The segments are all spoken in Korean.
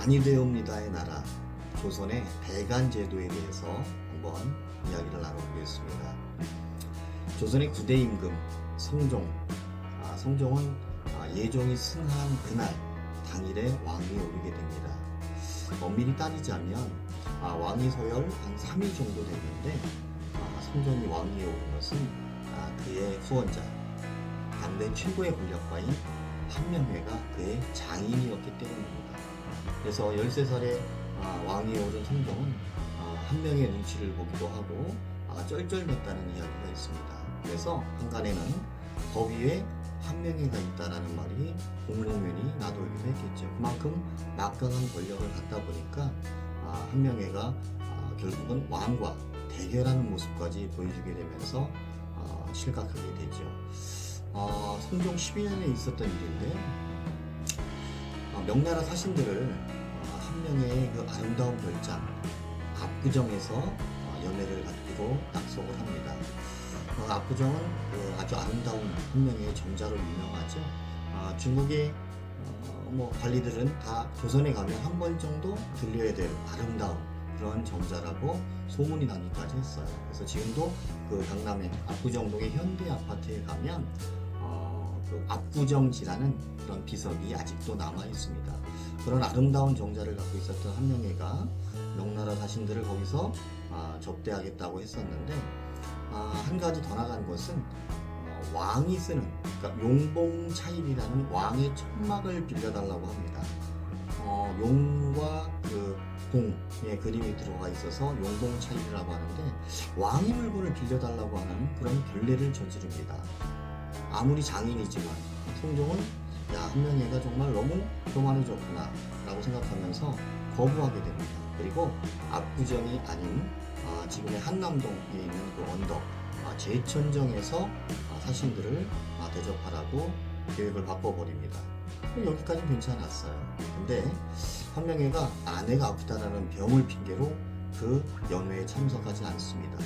아니되옵니다의 나라 조선의 대간제도에 대해서 한번 이야기를 나눠보겠습니다. 조선의 9대 임금 성종, 성종은 예종이 승한 그날 당일에 왕위에 오르게 됩니다. 엄밀히 따지자면 왕위 서열 한 3일 정도 됐는데 성종이 왕위에 오른 것은 그의 후원자, 당대 최고의 권력가인 한명회가 그의 장인이었기 때문입니다. 그래서 13살에 왕위에 오른 성종은 한명의 눈치를 보기도 하고 쩔쩔맸다는 이야기가 있습니다. 그래서 한간에는 법 위에 한명회가 있다라는 말이 공공연히 나돌기도 했겠죠. 그만큼 막강한 권력을 갖다 보니까 한명회가 결국은 왕과 대결하는 모습까지 보여주게 되면서 실각하게 되죠. 성종 12년에 있었던 일인데 명나라 사신들을 한명회의 그 아름다운 별장 압구정에서 연애를 갖기로 약속을 합니다. 압구정은 아주 아름다운 한명회의 정자로 유명하죠. 중국의 관리들은 다 조선에 가면 한 번 정도 들려야 될 아름다운 그런 정자라고 소문이 나기까지 했어요. 그래서 지금도 그 강남의 압구정동의 현대 아파트에 가면 그 압구정지라는 그런 비석이 아직도 남아 있습니다. 그런 아름다운 정자를 갖고 있었던 한명회가 명나라 사신들을 거기서 접대하겠다고 했었는데 한 가지 더 나간 것은 왕이 쓰는 그러니까 용봉차입이라는 왕의 천막을 빌려달라고 합니다. 용과 그 봉의 그림이 들어가 있어서 용봉차입이라고 하는데 왕의 물건을 빌려달라고 하는 그런 결례를 저지릅니다. 아무리 장인이지만 성종은 한명회가 정말 너무 교만해졌구나 라고 생각하면서 거부하게 됩니다. 그리고 압구정이 아닌 지금의 한남동에 있는 그 언덕 제천정에서 사신들을 대접하라고 계획을 바꿔버립니다. 여기까지는 괜찮았어요. 근데 한명회가 아내가 아프다라는 병을 핑계로 그 연회에 참석하지 않습니다.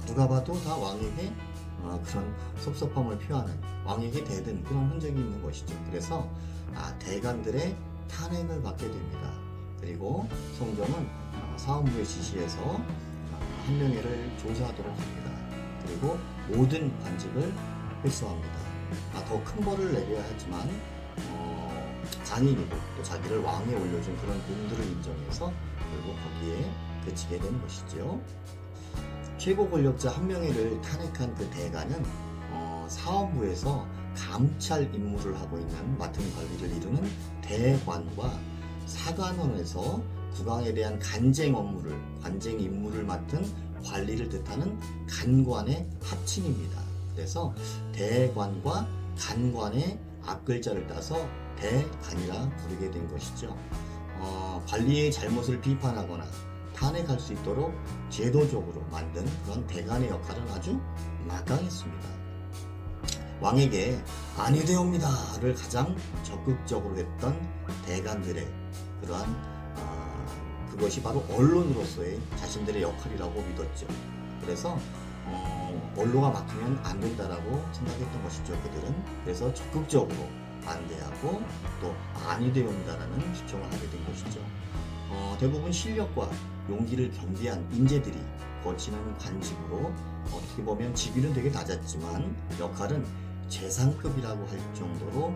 누가 봐도 다 왕에게 그런 섭섭함을 표하는, 왕에게 대든 그런 흔적이 있는 것이죠. 그래서 대간들의 탄핵을 받게 됩니다. 그리고 성종은 사헌부의 지시에서 한명회를 조사하도록 합니다. 그리고 모든 관직을 회수합니다. 더 큰 벌을 내려야 하지만 장인이고 또 자기를 왕에 올려준 그런 공들을 인정해서 결국 거기에 그치게 된 것이죠. 최고 권력자 한명회를 탄핵한 그 대간은 사헌부에서 감찰 임무를 하고 있는 맡은 관리를 이루는 대관과 사관원에서 국왕에 대한 간쟁 업무를, 관쟁 임무를 맡은 관리를 뜻하는 간관의 합친입니다. 그래서 대관과 간관의 앞글자를 따서 대간이라 부르게 된 것이죠. 관리의 잘못을 비판하거나 탄핵할 수 있도록 제도적으로 만든 그런 대간의 역할은 아주 막강했습니다. 왕에게 아니되옵니다를 가장 적극적으로 했던 대간들의 그러한 그것이 바로 언론으로서의 자신들의 역할이라고 믿었죠. 그래서 언로가 막히면 안 된다라고 생각했던 것이죠. 그들은. 그래서 적극적으로 반대하고 또 아니되옵니다라는 주장을 하게 된 것이죠. 대부분 실력과 용기를 겸비한 인재들이 거치는 관직으로 어떻게 보면 직위는 되게 낮았지만 역할은 재상급이라고 할 정도로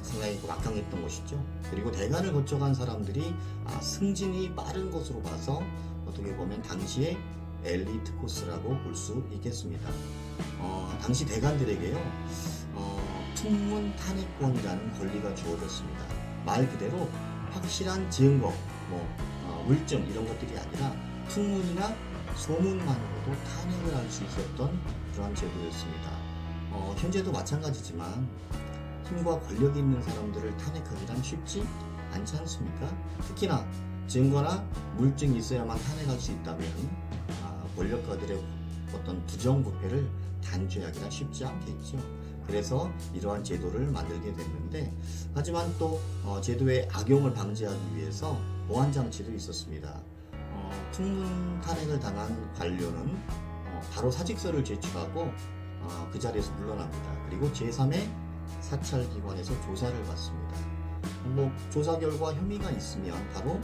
상당히 막강했던 것이죠. 그리고 대간을 거쳐간 사람들이 승진이 빠른 것으로 봐서 어떻게 보면 당시의 엘리트 코스라고 볼 수 있겠습니다. 당시 대간들에게요 풍문 탄핵권이라는 권리가 주어졌습니다. 말 그대로 확실한 증거, 물증 이런 것들이 아니라 풍문이나 소문만으로도 탄핵을 할 수 있었던 그런 제도였습니다. 현재도 마찬가지지만 힘과 권력이 있는 사람들을 탄핵하기란 쉽지 않지 않습니까? 특히나 증거나 물증이 있어야만 탄핵할 수 있다면 권력가들의 어떤 부정부패를 단죄하기란 쉽지 않겠죠. 그래서 이러한 제도를 만들게 됐는데 하지만 또 제도의 악용을 방지하기 위해서 보안장치도 있었습니다. 풍문 탄핵을 당한 관료는 바로 사직서를 제출하고 그 자리에서 물러납니다. 그리고 제3의 사찰기관에서 조사를 받습니다. 뭐 조사 결과 혐의가 있으면 바로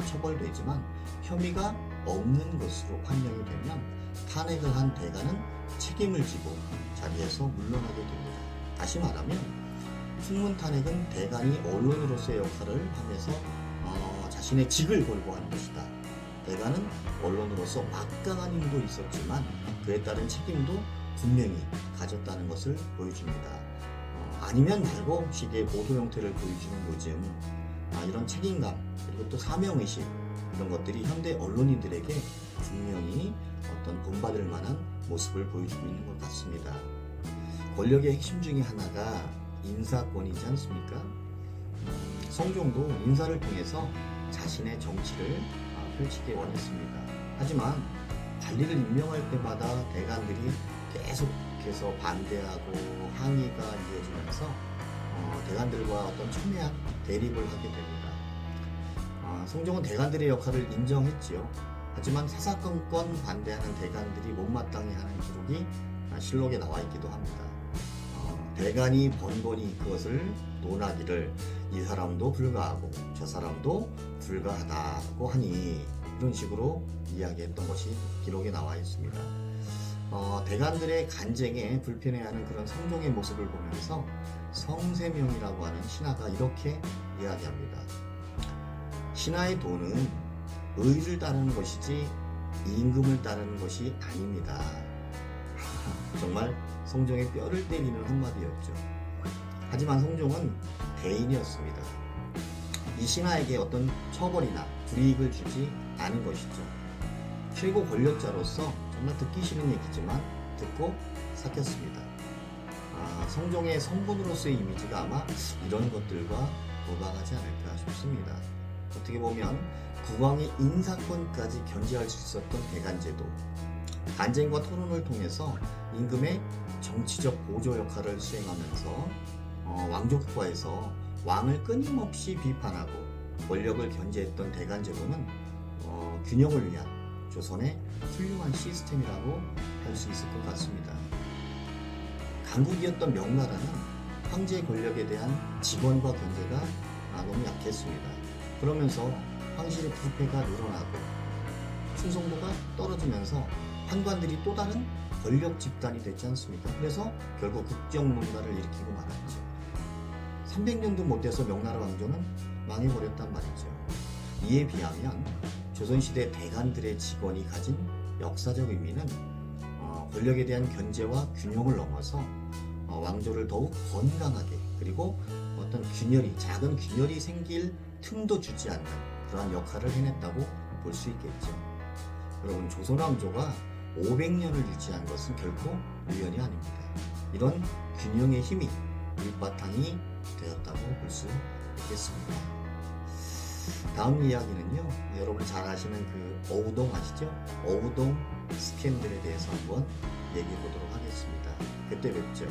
처벌되지만 혐의가 없는 것으로 판명이 되면 탄핵을 한 대가는 책임을 지고 자리에서 물러나게 됩니다. 다시 말하면 풍문 탄핵은 대간이 언론으로서의 역할을 하면서 자신의 직을 걸고 하는 것이다. 대간은 언론으로서 막강한 힘도 있었지만 그에 따른 책임도 분명히 가졌다는 것을 보여줍니다. 아니면 말고 식의 보도 형태를 보여주는 요즘 이런 책임감 그리고 또 사명의식 이런 것들이 현대 언론인들에게 분명히 어떤 본받을 만한 모습을 보여주고 있는 것 같습니다. 권력의 핵심 중에 하나가 인사권이지 않습니까? 성종도 인사를 통해서 자신의 정치를 펼치기 원했습니다. 하지만 관리를 임명할 때마다 대관들이 계속해서 반대하고 항의가 이어지면서 대관들과 어떤 첨예한 대립을 하게 됩니다. 성종은 대관들의 역할을 인정했지요. 하지만 사사건건 반대하는 대관들이 못마땅해 하는 기록이 실록에 나와 있기도 합니다. 대간이 번번이 그것을 논하기를 이 사람도 불가하고 저 사람도 불가하다고 하니 이런 식으로 이야기했던 것이 기록에 나와 있습니다. 대간들의 간쟁에 불편해하는 그런 성종의 모습을 보면서 성세명이라고 하는 신하가 이렇게 이야기합니다. 신하의 돈은 의를 따르는 것이지 임금을 따르는 것이 아닙니다. 정말 성종의 뼈를 때리는 한마디였죠. 하지만 성종은 대인이었습니다. 이 신하에게 어떤 처벌이나 불이익을 주지 않은 것이죠. 최고 권력자로서 정말 듣기 싫은 얘기지만 듣고 삭혔습니다. 성종의 성군으로서의 이미지가 아마 이런 것들과 도박하지 않을까 싶습니다. 어떻게 보면 국왕의 인사권까지 견제할 수 있었던 대간제도, 간쟁과 토론을 통해서 임금의 정치적 보조 역할을 수행하면서 왕족과에서 왕을 끊임없이 비판하고 권력을 견제했던 대간제도는 균형을 위한 조선의 훌륭한 시스템이라고 할 수 있을 것 같습니다. 강국이었던 명나라는 황제의 권력에 대한 직원과 견제가 너무 약했습니다. 그러면서 황실의 부패가 늘어나고 충성도가 떨어지면서 판관들이 또 다른 권력 집단이 됐지 않습니까? 그래서 결국 국정농단을 일으키고 말았죠. 300년도 못 돼서 명나라 왕조는 망해버렸단 말이죠. 이에 비하면 조선시대 대간들의 직원이 가진 역사적 의미는 권력에 대한 견제와 균형을 넘어서 왕조를 더욱 건강하게 그리고 어떤 작은 균열이 생길 틈도 주지 않는 그러한 역할을 해냈다고 볼 수 있겠죠. 여러분, 조선 왕조가 500년을 유지한 것은 결코 우연이 아닙니다. 이런 균형의 힘이 밑바탕이 되었다고 볼 수 있겠습니다. 다음 이야기는요, 여러분 잘 아시는 그 어우동 아시죠? 어우동 스캔들에 대해서 한번 얘기해 보도록 하겠습니다. 그때 뵙죠.